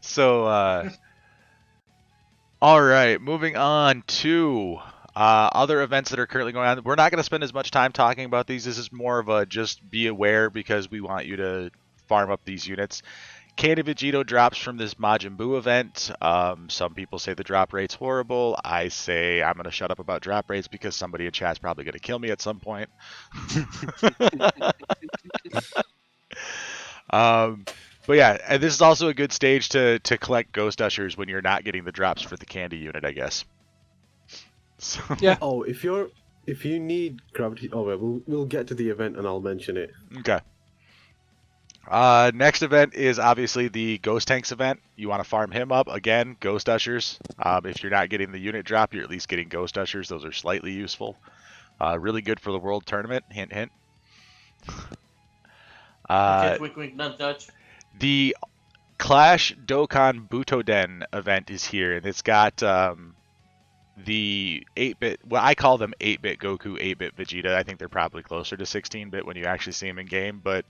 So, all right, moving on to other events that are currently going on. We're not going to spend as much time talking about these. This is more of a just be aware because we want you to farm up these units. Candy Vegito drops from this Majinbuu event. Some people say the drop rate's horrible. I say I'm going to shut up about drop rates because somebody in chat's probably going to kill me at some point. But yeah, and this is also a good stage to collect Ghost Ushers when you're not getting the drops for the candy unit, I guess. So... Yeah. Oh, if you need gravity, we'll get to the event and I'll mention it. Okay. Next event is obviously the Ghost Tanks event. You want to farm him up again. Ghost Ushers. If you're not getting the unit drop, you're at least getting Ghost Ushers. Those are slightly useful. Really good for the World Tournament. Hint, hint. Okay, wink, wink, nudge, nudge. The Clash Dokkan Butoden event is here, and it's got the 8-bit, well, I call them 8-bit Goku, 8-bit Vegeta. I think they're probably closer to 16-bit when you actually see them in game, but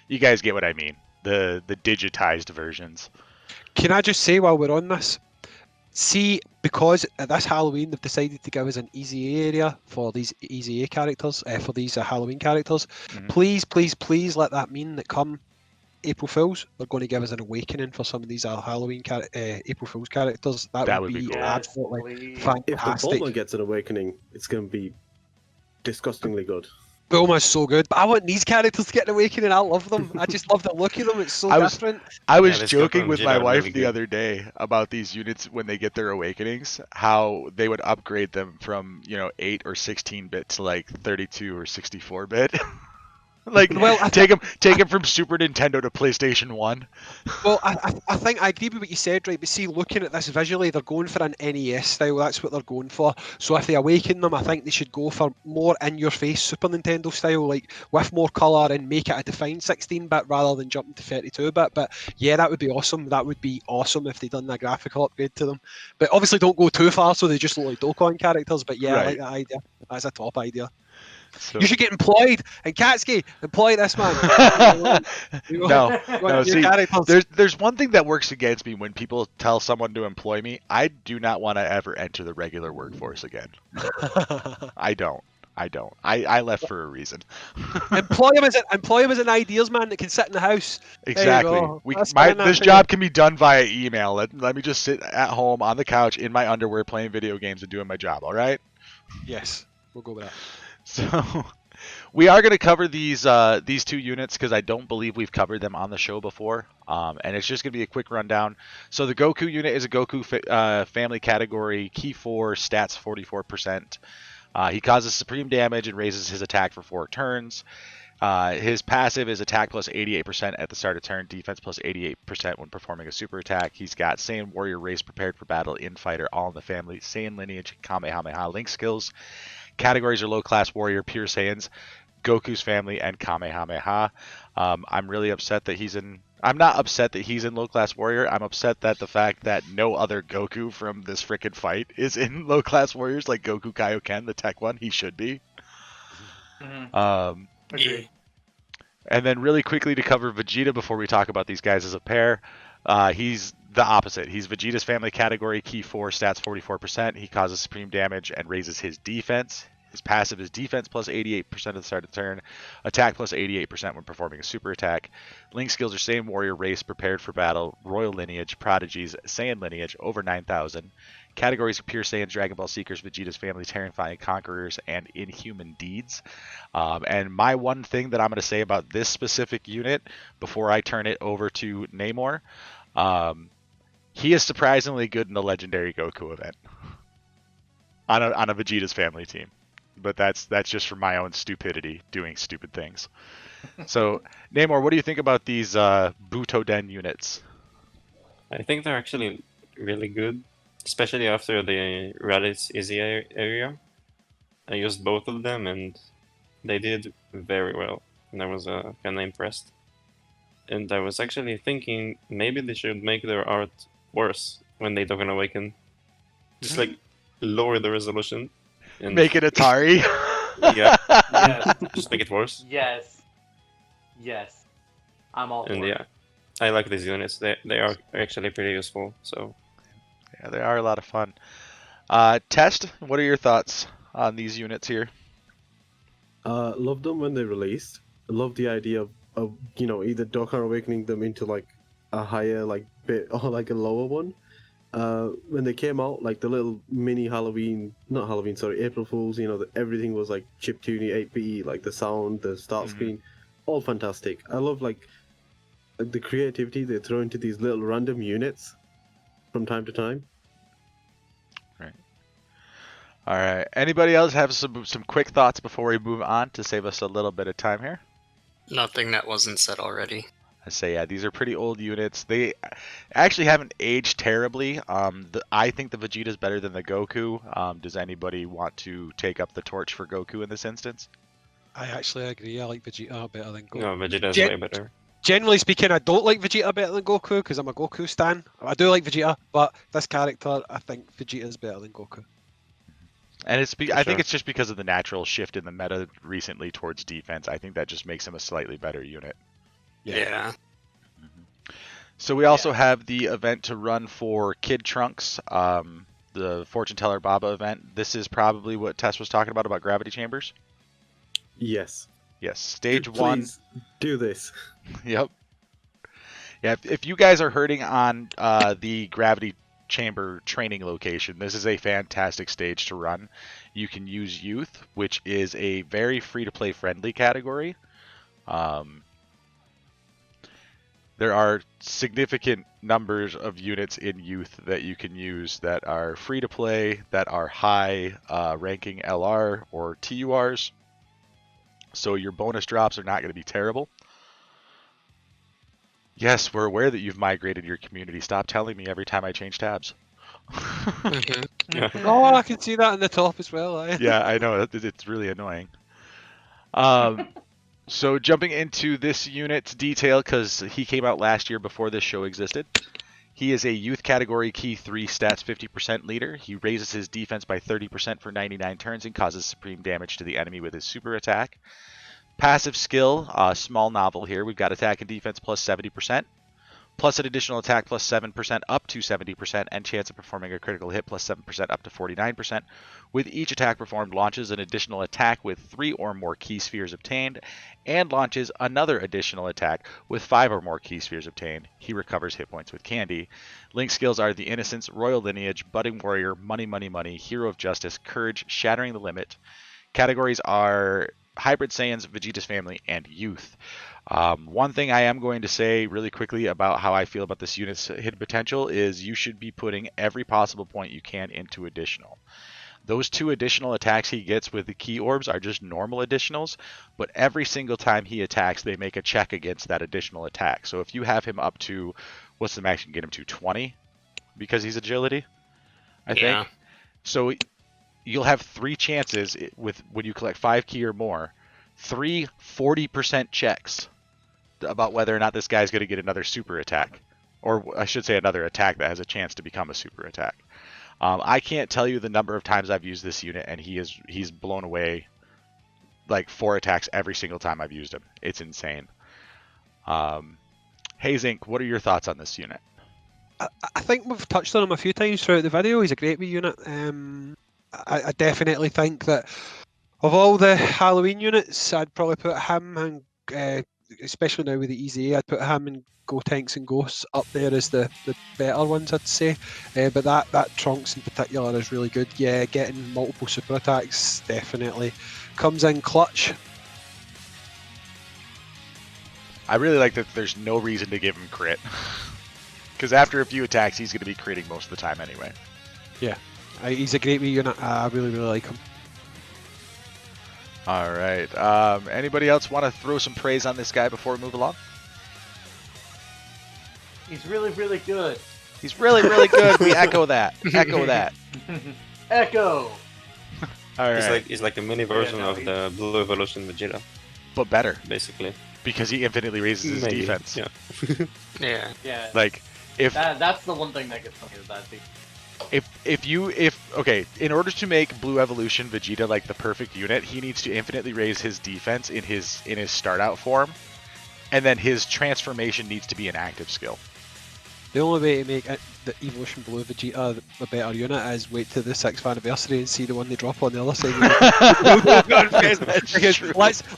you guys get what I mean. The digitized versions. Can I just say while we're on this, see, because at this Halloween they've decided to give us an Easy A area for these Easy A characters, for these Halloween characters. Mhm. Please, please, please let that mean that come April Fools, they're going to give us an awakening for some of these Halloween April Fools characters. That would be cool. absolutely If the fantastic. Bulma gets an awakening, it's going to be disgustingly good. Bulma's so good, but I want these characters to get an awakening. I love them. I just love the look of them. It's so different. I was this joking Dokkan with Vegeta my are wife really the good. other day about these units when they get their awakenings, how they would upgrade them from 8 or 16-bit to like 32 or 64-bit. Like, Well, take them from Super Nintendo to PlayStation 1. Well, I think I agree with what you said, right? But see, looking at this visually, they're going for an NES style. That's what they're going for. So if they awaken them, I think they should go for more in-your-face Super Nintendo style, like with more colour and make it a defined 16-bit rather than jumping to 32-bit. But yeah, that would be awesome. That would be awesome if they done a graphical upgrade to them. But obviously, don't go too far, so they just look like Dokkan characters. But yeah, I like that idea. That's a top idea. So... You should get employed, and Katsuki, employ this man. No, see, there's one thing that works against me when people tell someone to employ me. I do not want to ever enter the regular workforce again. I don't. I left for a reason. employ him as an ideas man that can sit in the house. Exactly. This job can be done via email. Let me just sit at home on the couch in my underwear playing video games and doing my job. All right. Yes, we'll go with that. So we are going to cover these two units because I don't believe we've covered them on the show before, and it's just going to be a quick rundown. So the Goku unit is a Goku family category, key 4, stats 44%. He causes supreme damage and raises his attack for 4 turns. His passive is attack plus 88% at the start of turn, defense plus 88% when performing a super attack. He's got Saiyan Warrior race prepared for battle, Infighter, all in the family, Saiyan lineage, Kamehameha link skills. Categories are low class warrior, pure Saiyans, Goku's family, and Kamehameha. I'm really upset that I'm not upset that he's in low class warrior. I'm upset that the fact that no other Goku from this frickin' fight is in low class warriors like Goku Kaioken, the tech one. He should be. Mm-hmm. Agree. And then really quickly to cover Vegeta before we talk about these guys as a pair. He's the opposite. He's Vegeta's family category, key 4, stats 44%. He causes supreme damage and raises his defense. His passive is defense plus 88% at the start of the turn, attack plus 88% when performing a super attack. Link skills are Saiyan Warrior race, prepared for battle, Royal Lineage, Prodigies, Saiyan Lineage, over 9,000. Categories are Pure Saiyans, Dragon Ball Seekers, Vegeta's family, Terrifying Conquerors, and Inhuman Deeds. And my one thing that I'm going to say about this specific unit before I turn it over to Namor, he is surprisingly good in the Legendary Goku event on a Vegeta's family team. But that's just from my own stupidity doing stupid things. So, Namor, what do you think about these Butoden units? I think they're actually really good, especially after the Raditz Easy area. I used both of them and they did very well, and I was kind of impressed. And I was actually thinking maybe they should make their art worse when they Dokkan Awaken. Just like lower the resolution. And Make it Atari. Yeah, Yes. just make it worse. Yes. I'm all for And it. yeah, I like these units. They are actually pretty useful. So Yeah, they are a lot of fun. Test, what are your thoughts on these units here? Loved them when they released. Love the idea of either Dokkan awakening them into like a higher like bit or like a lower one. When they came out, like the little mini Halloween, not Halloween, sorry, April Fools. Everything was like chiptune 8-bit, like the sound, the start screen, all fantastic. I love like the creativity they throw into these little random units from time to time. Right. All right. Anybody else have some quick thoughts before we move on to save us a little bit of time here? Nothing that wasn't said already. I say, yeah, these are pretty old units. They actually haven't aged terribly. I think the Vegeta's better than the Goku. Does anybody want to take up the torch for Goku in this instance? I actually agree. I like Vegeta better than Goku. no, Vegeta's way better. Generally speaking, I don't like Vegeta better than Goku because I'm a Goku stan. I do like Vegeta, but this character, I think Vegeta's better than Goku. And I think Sure. it's just because of the natural shift in the meta recently towards defense. I think that just makes him a slightly better unit. Yeah. So we also have the event to run for Kid Trunks, the Fortune Teller Baba event. This is probably what Tess was talking about gravity chambers. Yes. Yes, stage Please, one. do this. Yep. Yeah, if you guys are hurting on the gravity chamber training location, this is a fantastic stage to run. You can use Youth, which is a very free-to-play friendly category. There are significant numbers of units in Youth that you can use that are free-to-play, that are high ranking LR or TURs. So your bonus drops are not going to be terrible. Yes, we're aware that you've migrated your community. Stop telling me every time I change tabs. Oh, I can see that in the top as well. Yeah, I know. It's really annoying. So jumping into this unit's detail, because he came out last year before this show existed. He is a Youth category key 3 stats 50% leader. He raises his defense by 30% for 99 turns and causes supreme damage to the enemy with his super attack. Passive skill, small novel here. We've got attack and defense plus 70%, plus an additional attack plus 7% up to 70%, and chance of performing a critical hit plus 7% up to 49%. With each attack performed, launches an additional attack with 3 or more key spheres obtained, and launches another additional attack with 5 or more key spheres obtained. He recovers hit points with candy. Link skills are the Innocence, Royal Lineage, Budding Warrior, Money, Money, Money, Hero of Justice, Courage, Shattering the Limit. Categories are Hybrid Saiyans, Vegeta's Family, and Youth. One thing I am going to say really quickly about how I feel about this unit's hidden potential is you should be putting every possible point you can into additional. Those 2 additional attacks he gets with the key orbs are just normal additionals, but every single time he attacks, they make a check against that additional attack. So if you have him up to, what's the max you can get him to, 20? Because he's agility, I think. So you'll have 3 chances with when you collect 5 key or more, 3 40% checks about whether or not this guy's going to get another super attack. Or I should say another attack that has a chance to become a super attack. I can't tell you the number of times I've used this unit, and he's blown away like 4 attacks every single time I've used him. It's insane. Hey Zink, what are your thoughts on this unit? I think we've touched on him a few times throughout the video. He's a great wee unit. I definitely think that of all the Halloween units, I'd probably put him and especially now with the Easy A, I'd put him and Gotenks and Ghosts up there as the better ones, I'd say. But that Trunks in particular is really good. Yeah, getting multiple super attacks definitely comes in clutch. I really like that there's no reason to give him crit. Because after a few attacks, he's going to be critting most of the time anyway. Yeah, he's a great wee unit. I really, really like him. All right. Anybody else want to throw some praise on this guy before we move along? He's really, really good. He's really, really good. We echo that. Echo that. Echo. All right. He's like a mini version of the Blue Evolution Vegeta, But better. basically. Because he infinitely raises his Maybe, defense. Yeah. Yeah. Like, if That's the one thing that gets me is that okay, in order to make Blue Evolution Vegeta like the perfect unit, he needs to infinitely raise his defense in his start out form, and then his transformation needs to be an active skill. The only way to make the Evolution Blue Vegeta a better unit is wait to the 6th anniversary and see the one they drop on the other side. Because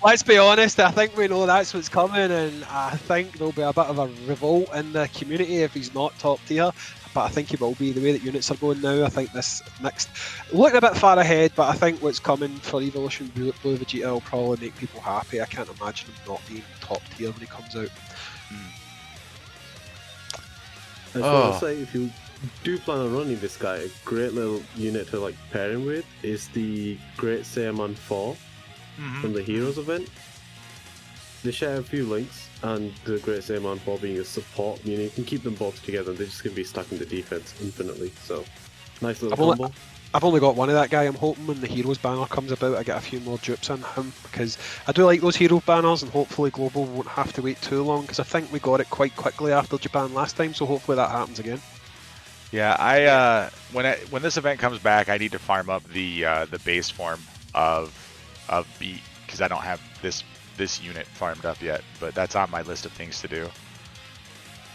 let's be honest, I think we know that's what's coming, and I think there'll be a bit of a revolt in the community if he's not top tier. But I think he will be. The way that units are going now, I think this next, looking a bit far ahead, but I think what's coming for Evolution Blue Vegeta will probably make people happy. I can't imagine him not being top tier when he comes out. I was going to say, if you do plan on running this guy, a great little unit to like pair him with is the Great Saiyaman 4 from the Heroes event. They share a few links, and the Great Saiyaman 4 being a support unit, you can keep them both together and they're just going to be stacking the defense infinitely. So, nice little combo. I've only got one of that guy. I'm hoping when the Heroes banner comes about, I get a few more dupes on him, because I do like those Hero banners, and hopefully Global won't have to wait too long, because I think we got it quite quickly after Japan last time, so hopefully that happens again. Yeah, when this event comes back, I need to farm up the base form of Beat, because I don't have this unit farmed up yet, but that's on my list of things to do.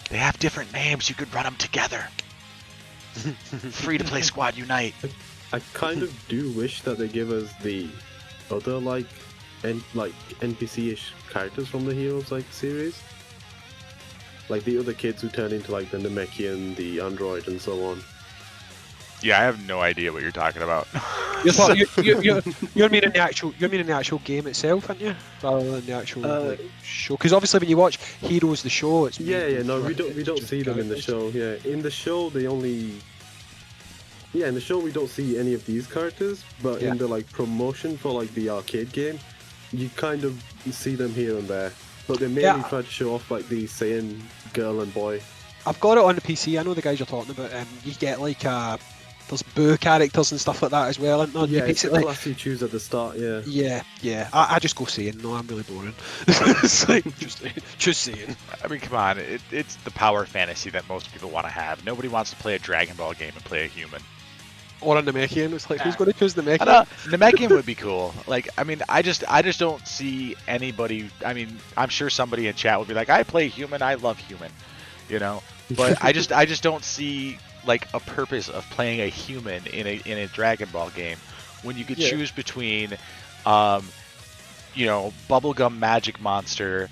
They have different names. You could run them together. Free to play squad unite. I kind of do wish that they give us the other NPC-ish characters from the Heroes series, like the other kids who turn into like the Namekian, the android, and so on. Yeah, I have no idea what you're talking about. You're meaning the actual game itself, aren't you? Rather than the actual show. Because obviously when you watch Heroes the show, it's we don't see them in the show. Yeah, in the show in the show we don't see any of these characters, but in the promotion for the arcade game, you kind of see them here and there. But they mainly try to show off the Saiyan girl and boy. I've got it on the PC. I know the guys you're talking about. You get there's Boo characters and stuff like that as well, isn't there? Yeah, it's the class you choose at the start, yeah. I just go Saiyan. No, I'm really boring. It's just Saiyan. I mean, come on. It's the power fantasy that most people want to have. Nobody wants to play a Dragon Ball game and play a human. Or a Namekian. It's who's going to choose Namekian? Namekian would be cool. I just don't see anybody. I mean, I'm sure somebody in chat would be like, I play human, I love human, But I just don't see a purpose of playing a human in a Dragon Ball game when you could choose between, Bubblegum Magic Monster,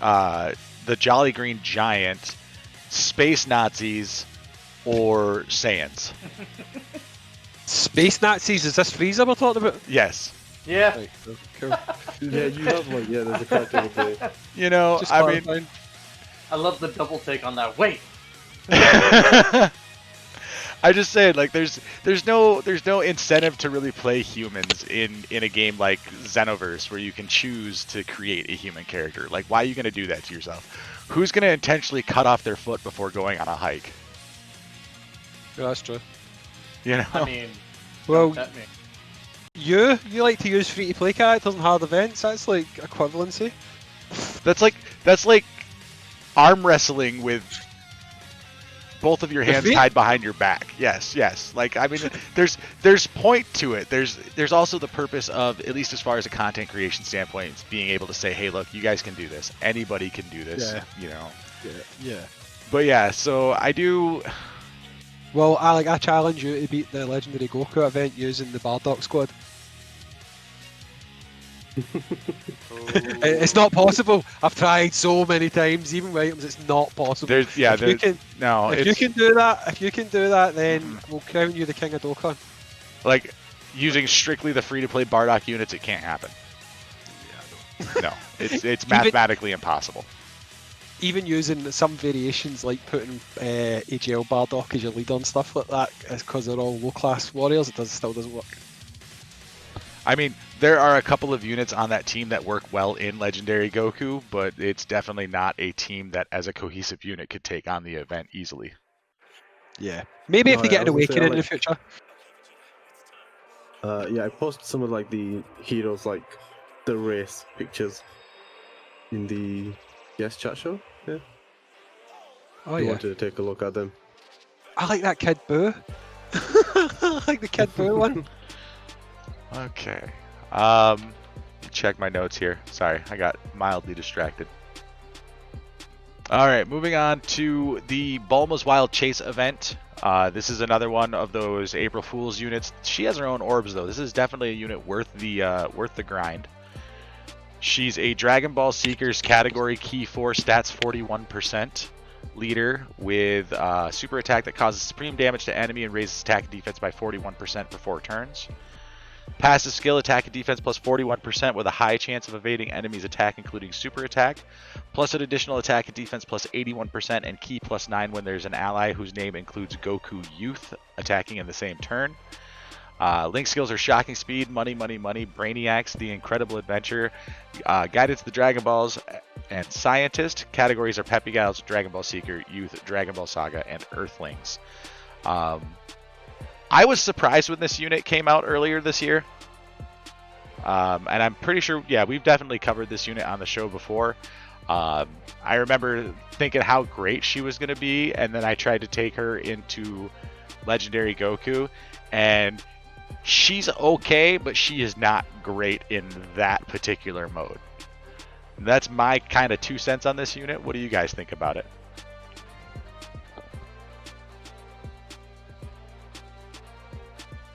the Jolly Green Giant, Space Nazis, or Saiyans. Space Nazis? Is this Frieza we're talking about? Yes. Yeah. Right, cool. Yeah, you have there's a character with the... I love the double take on that. Wait. I just said there's no incentive to really play humans in a game like Xenoverse where you can choose to create a human character. Why are you going to do that to yourself? Who's going to intentionally cut off their foot before going on a hike? Yeah, that's true. I mean, well, that me. You like to use free-to-play characters in hard events. That's equivalency. That's like arm wrestling with both of your hands tied behind your back. Yes. I mean, there's point to it. There's also the purpose of, at least as far as a content creation standpoint, being able to say, hey, look, you guys can do this. Anybody can do this. Yeah. But yeah, so I do. Well, I challenge you to beat the Legendary Goku event using the Bardock squad. It's not possible. I've tried so many times, even with items. It's not possible. If you can do that, then we'll crown you the king of Dokkan. Using strictly the free-to-play Bardock units, it can't happen. No, it's mathematically impossible. Even using some variations like putting AGL Bardock as your leader and stuff like that, because they're all low-class warriors, it still doesn't work. I mean, there are a couple of units on that team that work well in Legendary Goku, but it's definitely not a team that, as a cohesive unit, could take on the event easily. Yeah. Maybe if they get an Awakening in the future. I posted some of the heroes, the race pictures in the chat show. Yeah. Oh, I wanted to take a look at them. I like that Kid Boo. I like the Kid Boo one. Okay. Check my notes here. Sorry, I got mildly distracted. All right, moving on to the Bulma's Wild Chase event. This is another one of those April Fool's units. She has her own orbs though. This is definitely a unit worth the grind. She's a Dragon Ball Seekers category key 4 stats 41% leader with super attack that causes supreme damage to enemy and raises attack and defense by 41% for 4 turns. Passive skill attack and defense plus 41% with a high chance of evading enemies' attack, including super attack, plus an additional attack and defense plus 81% and key plus 9 when there's an ally whose name includes Goku Youth attacking in the same turn. Link skills are Shocking Speed, Money, Money, Money, Brainiacs, The Incredible Adventure, Guidance to the Dragon Balls, and Scientist. Categories are Peppy Gals, Dragon Ball Seeker, Youth, Dragon Ball Saga, and Earthlings. I was surprised when this unit came out earlier this year. And I'm pretty sure, yeah, we've definitely covered this unit on the show before. I remember thinking how great she was going to be, and then I tried to take her into Legendary Goku, and she's okay, but she is not great in that particular mode. That's my kind of 2 cents on this unit. What do you guys think about it?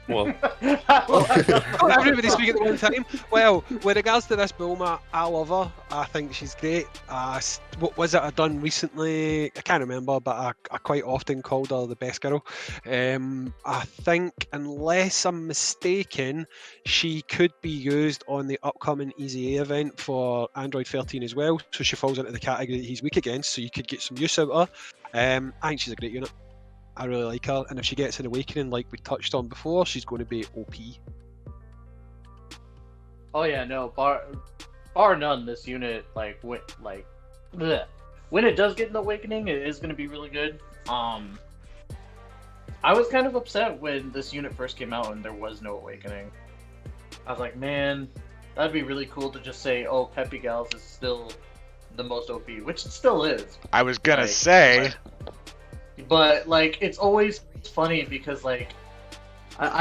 Well, Everybody speak at the one time. Well, with regards to this Bulma, I love her. I think she's great. What was it I done recently? I can't remember, but I quite often called her the best girl. I think, unless I'm mistaken, she could be used on the upcoming Easy A event for Android 13 as well. So she falls into the category that he's weak against. So you could get some use out of her. I think she's a great unit. I really like her, and if she gets an awakening like we touched on before, she's going to be OP. Oh yeah, no, bar none. This unit, when it does get an awakening, it is going to be really good. I was kind of upset when this unit first came out and there was no awakening. I was like, man, that'd be really cool to just say, oh, Peppy Gals is still the most OP, which it still is. I was gonna say. But it's always funny because I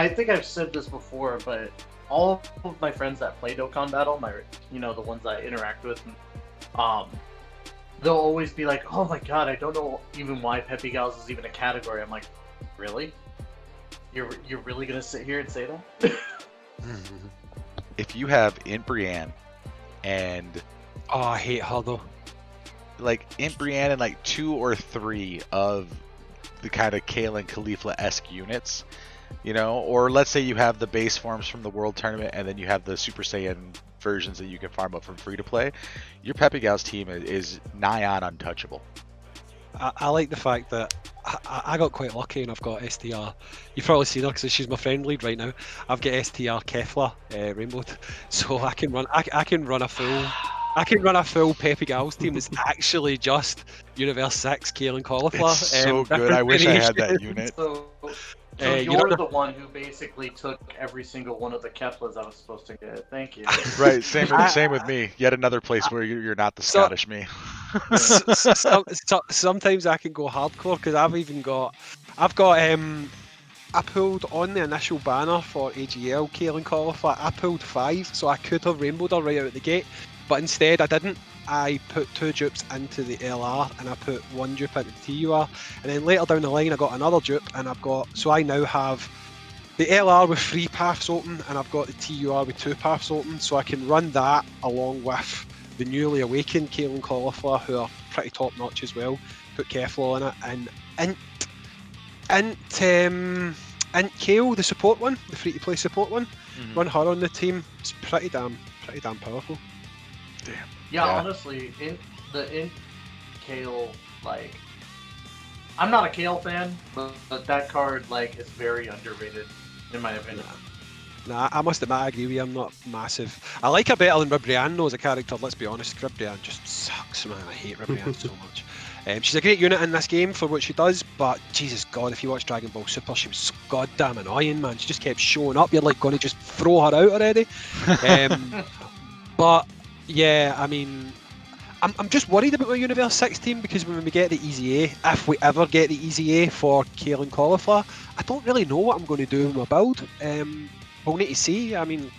think I've said this before, but all of my friends that play Dokkan Battle, the ones I interact with, they'll always be like, "Oh my god, I don't know even why Peppy Gals is even a category." I'm like, really? You're really gonna sit here and say that? If you have Brienne and I hate her though. Brienne and 2 or 3 of the kind of Kale and Caulifla-esque units, or let's say you have the base forms from the World Tournament and then you have the Super Saiyan versions that you can farm up from free to play, your Peppy Gals team is nigh on untouchable. I like the fact that I got quite lucky and I've got STR. You've probably seen her because she's my friend lead right now. I've got STR Kefla rainbowed, so I can run a full Peppy Gals team. It's actually just Universe 6 Kale and Caulifla. It's so good. I wish I had that unit. So you're the one who basically took every single one of the Keflas I was supposed to get. Thank you. Right, same with me. Yet another place where you're not the Scottish me. Sometimes I can go hardcore because I pulled on the initial banner for AGL Kale and Caulifla. I pulled 5, so I could have rainbowed her right out the gate, but instead I didn't. I put 2 dupes into the LR and I put 1 dupe into the TUR, and then later down the line I got another dupe, and so I now have the LR with 3 paths open and I've got the TUR with 2 paths open, so I can run that along with the newly awakened Kale and Caulifla, who are pretty top notch as well. Put Kefla in it, and Kale, the support one, the free to play support one, run her on the team. It's pretty damn powerful. Damn. Yeah, honestly, in Kale, I'm not a Kale fan, but that card is very underrated in my opinion. Nah, I must admit I agree with you. I'm not massive. I like her better than Ribrianne though as a character. Let's be honest, Ribrianne just sucks, man. I hate Ribrianne so much. She's a great unit in this game for what she does, but Jesus God, if you watch Dragon Ball Super, she was so goddamn annoying, man. She just kept showing up. You're going to just throw her out already. But yeah, I mean, I'm just worried about my Universe 6 team because when we get the Easy A, if we ever get the Easy A for Kale and Caulifla, I don't really know what I'm going to do with my build. We'll need to see. I mean,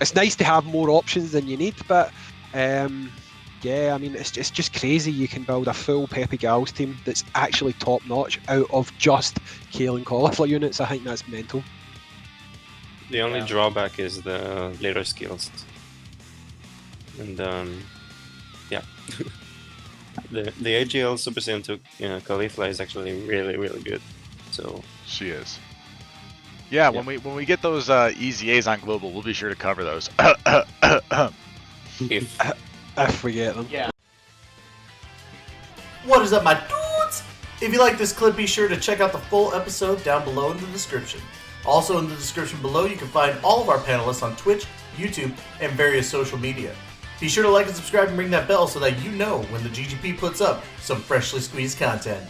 it's nice to have more options than you need, but yeah, Yeah, I mean, it's just crazy. You can build a full Peppy Gals team that's actually top notch out of just Kale and Cauliflower units. I think that's mental. The only Yeah. drawback is the later skills. And yeah. the AGL Super Saiyan 2 Caulifla is actually really, really good. So She is. Yeah, when we get those EZAs on global, we'll be sure to cover those. if If we get them. Yeah. What is up, my dudes? If you like this clip, be sure to check out the full episode down below in the description. Also in the description below, you can find all of our panelists on Twitch, YouTube, and various social media. Be sure to like and subscribe and ring that bell so that you know when the GGP puts up some freshly squeezed content.